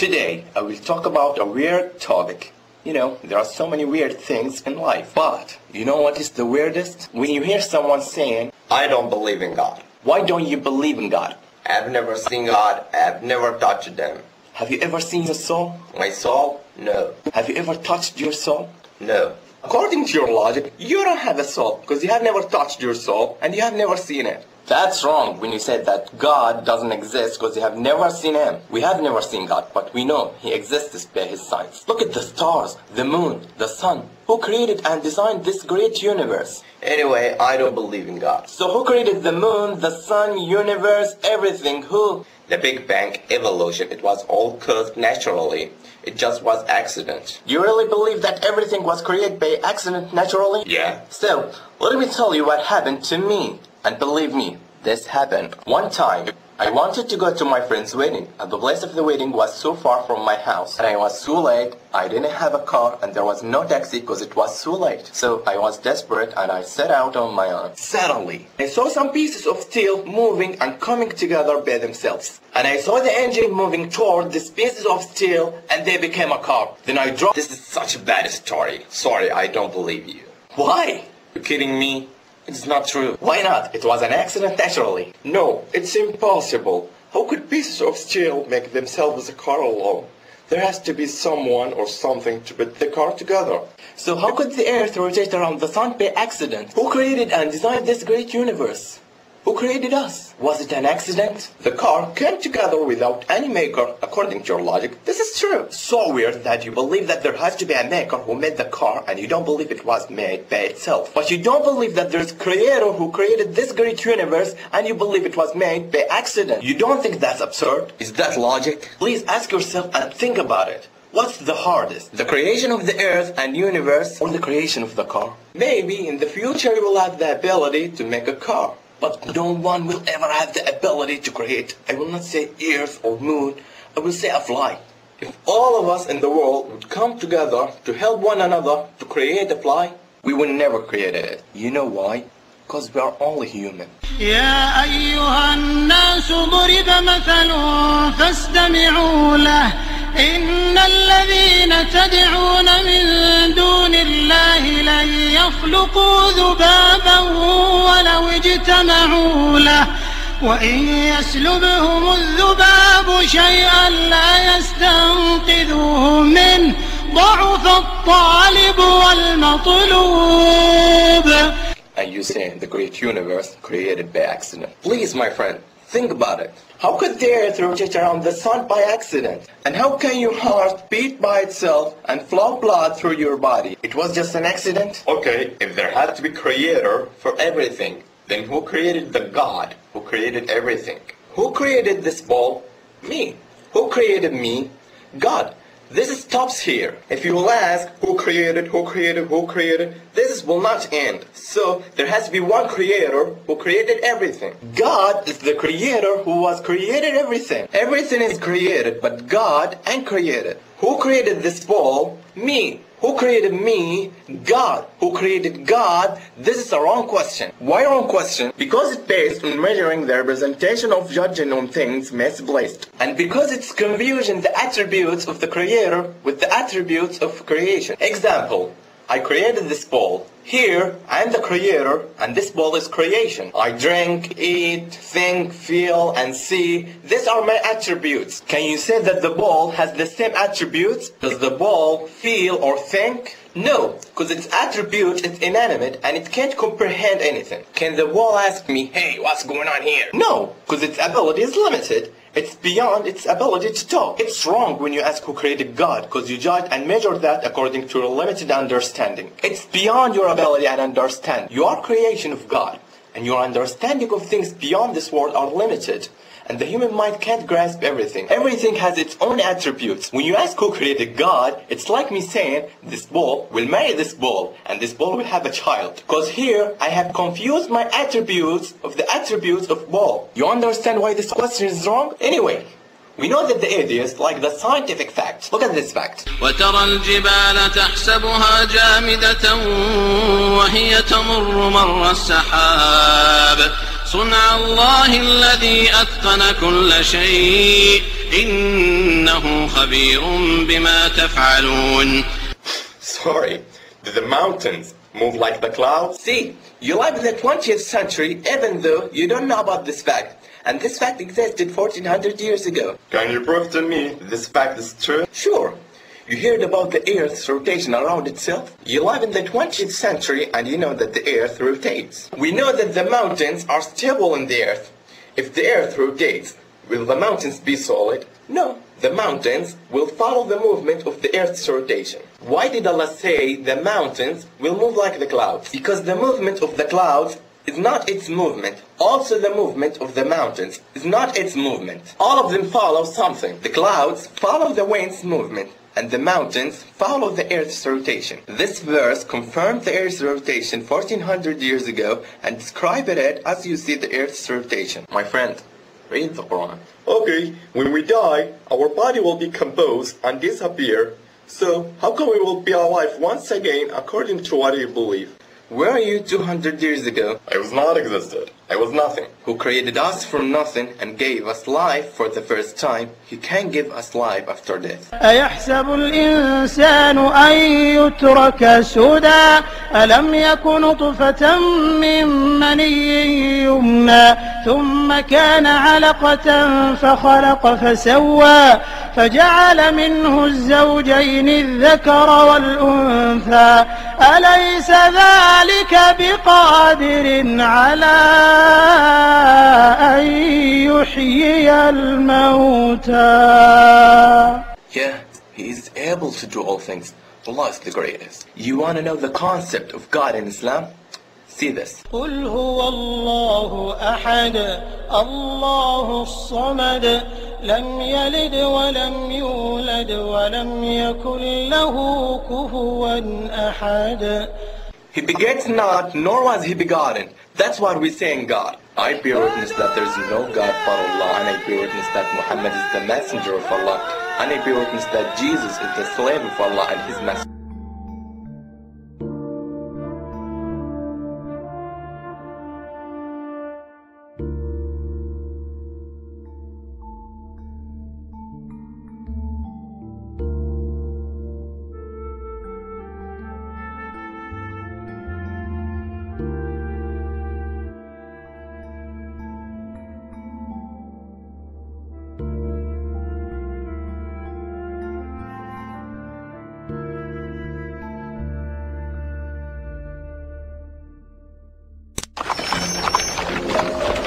Today, I will talk about a weird topic. You know, there are so many weird things in life. But, you know what is the weirdest? When you hear someone saying, I don't believe in God. Why don't you believe in God? I've never seen God. I've never touched them. Have you ever seen a soul? My soul? No. Have you ever touched your soul? No. According to your logic, you don't have a soul because you have never touched your soul and you have never seen it. That's wrong when you said that God doesn't exist because you have never seen him. We have never seen God, but we know he exists by his science. Look at the stars, the moon, the sun. Who created and designed this great universe? Anyway, I don't believe in God. So who created the moon, the sun, universe, everything? Who? The Big Bang, evolution, it was all caused naturally. It just was accident. You really believe that everything was created by accident naturally? Yeah. So, let me tell you what happened to me. And believe me, this happened. One time, I wanted to go to my friend's wedding, and the place of the wedding was so far from my house. And I was so late, I didn't have a car, and there was no taxi because it was so late. So I was desperate, and I set out on my own. Suddenly, I saw some pieces of steel moving and coming together by themselves. And I saw the engine moving toward these pieces of steel, and they became a car. Then I dropped. This is such a bad story. Sorry, I don't believe you. Why? You're kidding me? It's not true. Why not? It was an accident naturally. No, it's impossible. How could pieces of steel make themselves a car alone? There has to be someone or something to put the car together. So how could the earth rotate around the sun by accident? Who created and designed this great universe? Who created us? Was it an accident? The car came together without any maker, according to your logic. This is true. So weird that you believe that there has to be a maker who made the car and you don't believe it was made by itself. But you don't believe that there's a creator who created this great universe and you believe it was made by accident. You don't think that's absurd? Is that logic? Please ask yourself and think about it. What's the hardest? The creation of the earth and universe or the creation of the car? Maybe in the future you will have the ability to make a car. But no one will ever have the ability to create, I will not say earth or moon, I will say a fly. If all of us in the world would come together to help one another to create a fly, we would never create it. You know why? Because we are only human. يا أيها الناس ضرب مثل فاستمعوا له إن الذين تدعون من دون الله لن يخلقوا ذبابا ولو اجتمعوا له وإن يسلبهم الذباب شيئا لا يستنقذوه منه ضعف الطالب والمطلوب. And you say the great universe created by accident. Please, my friend, think about it. How could the earth rotate around the sun by accident? And how can your heart beat by itself and flow blood through your body? It was just an accident? Okay, if there had to be creator for everything, then who created the God who created everything? Who created this ball? Me. Who created me? God. This stops here. If you will ask, who created, this will not end. So, there has to be one creator who created everything. God is the creator who was created everything. Everything is created, but God ain't created. Who created this ball? Me. Who created me? God. Who created God? This is a wrong question. Why wrong question? Because it's based on measuring the representation of judging on things misplaced. And because it's confusing the attributes of the creator with the attributes of creation. Example, I created this ball. Here, I am the creator, and this ball is creation. I drink, eat, think, feel, and see. These are my attributes. Can you say that the ball has the same attributes? Does the ball feel or think? No, because its attribute is inanimate and it can't comprehend anything. Can the ball ask me, hey, what's going on here? No, because its ability is limited. It's beyond its ability to talk. It's wrong when you ask who created God, because you judge and measure that according to your limited understanding. It's beyond your ability and understand. You are creation of God, and your understanding of things beyond this world are limited. And the human mind can't grasp everything. Everything has its own attributes. When you ask who created God, it's like me saying, this ball will marry this ball, and this ball will have a child. Because here, I have confused my attributes of the attributes of ball. You understand why this question is wrong? Anyway, we know that the atheists like the scientific fact. Look at this fact. وترى الجبال تحسبها جامدة وهي تمر مر السحاب صنع الله الذي أتقن كل شيء إنه خبير بما تفعلون. Sorry, did the mountains move like the clouds? See, you live in the 20th century even though you don't know about this fact. And this fact existed 1400 years ago. Can you prove to me this fact is true? Sure. You heard about the Earth's rotation around itself? You live in the 20th century and you know that the Earth rotates. We know that the mountains are stable in the Earth. If the Earth rotates, will the mountains be solid? No. The mountains will follow the movement of the Earth's rotation. Why did Allah say the mountains will move like the clouds? Because the movement of the clouds is not its movement. Also the movement of the mountains is not its movement. All of them follow something. The clouds follow the wind's movement, and the mountains follow the Earth's rotation. This verse confirmed the Earth's rotation 1400 years ago and described it as you see the Earth's rotation. My friend, read the Quran. Okay, when we die, our body will decompose and disappear. So, how come we will be alive once again according to what you believe? Where are you 200 years ago? I was not existed. I was nothing. Who created us from nothing and gave us life for the first time, He can give us life after death. أيحسب الإنسان أن يترك سدى ألم يك نطفة من مني يمنى ثم كان علقة فخلق فسوى فجعل منه الزوجين الذكر والأنثى أليس ذلك بقادر على أن يحيي الموتى. Yeah, He is able to do all things. Allah is the greatest. You want to know the concept of God in Islam? See this. قل هو الله أحد الله الصمد لم يلد ولم يولد ولم يكن له كفوا أحد. He begets not, nor was He begotten. That's why we say in God. I bear witness that there is no God but Allah, and I bear witness that Muhammad is the messenger of Allah, and I bear witness that Jesus is the slave of Allah and His messenger.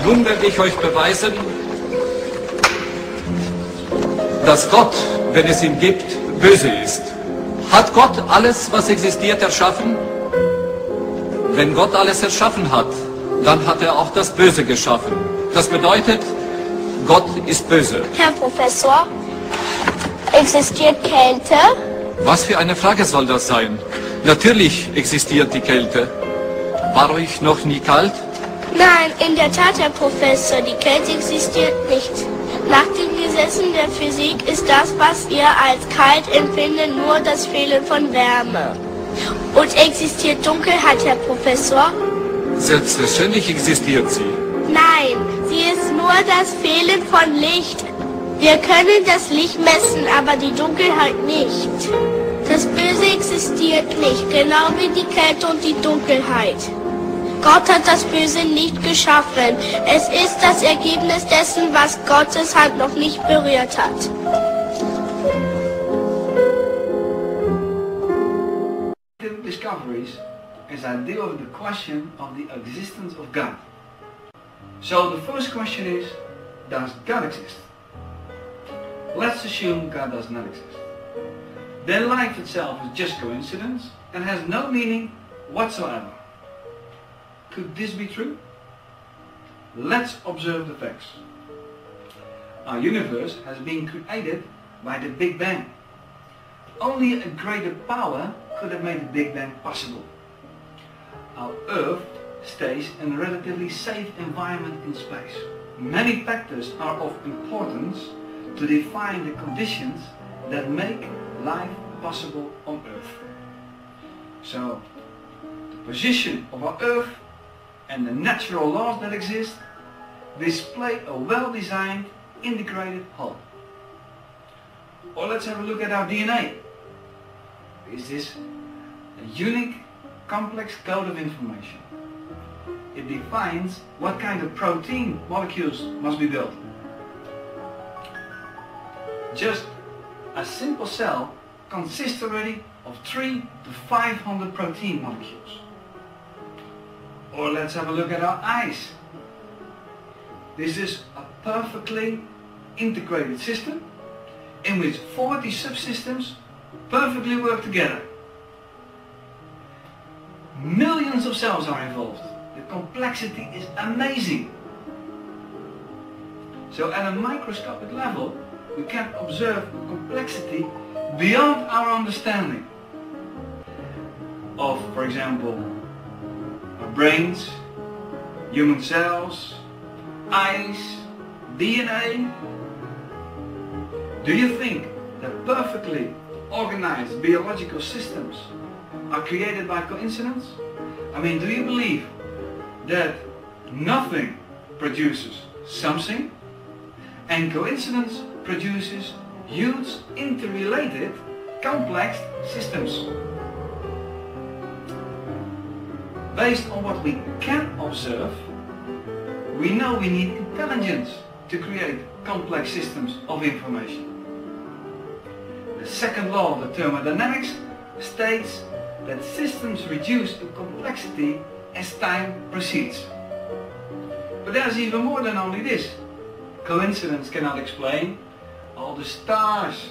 Nun werde ich euch beweisen, dass Gott, wenn es ihn gibt, böse ist. Hat Gott alles, was existiert, erschaffen? Wenn Gott alles erschaffen hat, dann hat er auch das Böse geschaffen. Das bedeutet, Gott ist böse. Herr Professor, existiert Kälte? Was für eine Frage soll das sein? Natürlich existiert die Kälte. War euch noch nie kalt? Nein, in der Tat, Herr Professor, die Kälte existiert nicht. Nach den Gesetzen der Physik ist das, was wir als kalt empfinden, nur das Fehlen von Wärme. Und existiert Dunkelheit, Herr Professor? Selbstverständlich existiert sie. Nein, sie ist nur das Fehlen von Licht. Wir können das Licht messen, aber die Dunkelheit nicht. Das Böse existiert nicht, genau wie die Kälte und die Dunkelheit. Gott hat das Böse nicht geschaffen. Es ist das Ergebnis dessen, was Gottes Hand noch nicht berührt hat. Discoveries as I deal with the question of the existence of God. So the first question is, does God exist? Let's assume God does not exist. Then life itself is just coincidence and has no meaning whatsoever. Could this be true? Let's observe the facts. Our universe has been created by the Big Bang. Only a greater power could have made the Big Bang possible. Our Earth stays in a relatively safe environment in space. Many factors are of importance to define the conditions that make life possible on Earth. So, the position of our Earth and the natural laws that exist display a well-designed, integrated whole. Or let's have a look at our DNA. Is this a unique, complex code of information? It defines what kind of protein molecules must be built. Just a simple cell consists already of 300 to 500 protein molecules. Or let's have a look at our eyes. This is a perfectly integrated system in which 40 subsystems perfectly work together. Millions of cells are involved. The complexity is amazing. So at a microscopic level, we can observe the complexity beyond our understanding of, for example, our brains, human cells, eyes, DNA. Do you think that perfectly organized biological systems are created by coincidence? I mean, do you believe that nothing produces something and coincidence produces huge interrelated complex systems? Based on what we can observe, we know we need intelligence to create complex systems of information. The second law of the thermodynamics states that systems reduce in complexity as time proceeds. But there's even more than only this. Coincidence cannot explain all the stars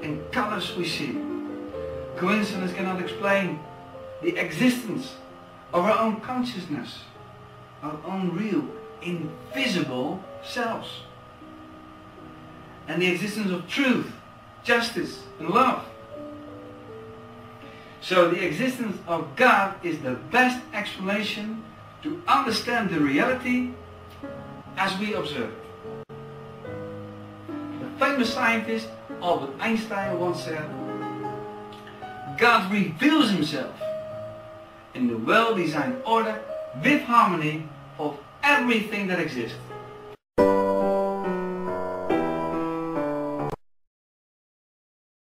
and colors we see. Coincidence cannot explain the existence of our own consciousness, our own real, invisible selves, and the existence of truth, justice, and love. So the existence of God is the best explanation to understand the reality as we observe it. The famous scientist Albert Einstein once said, God reveals himself in the well-designed order with harmony of everything that exists.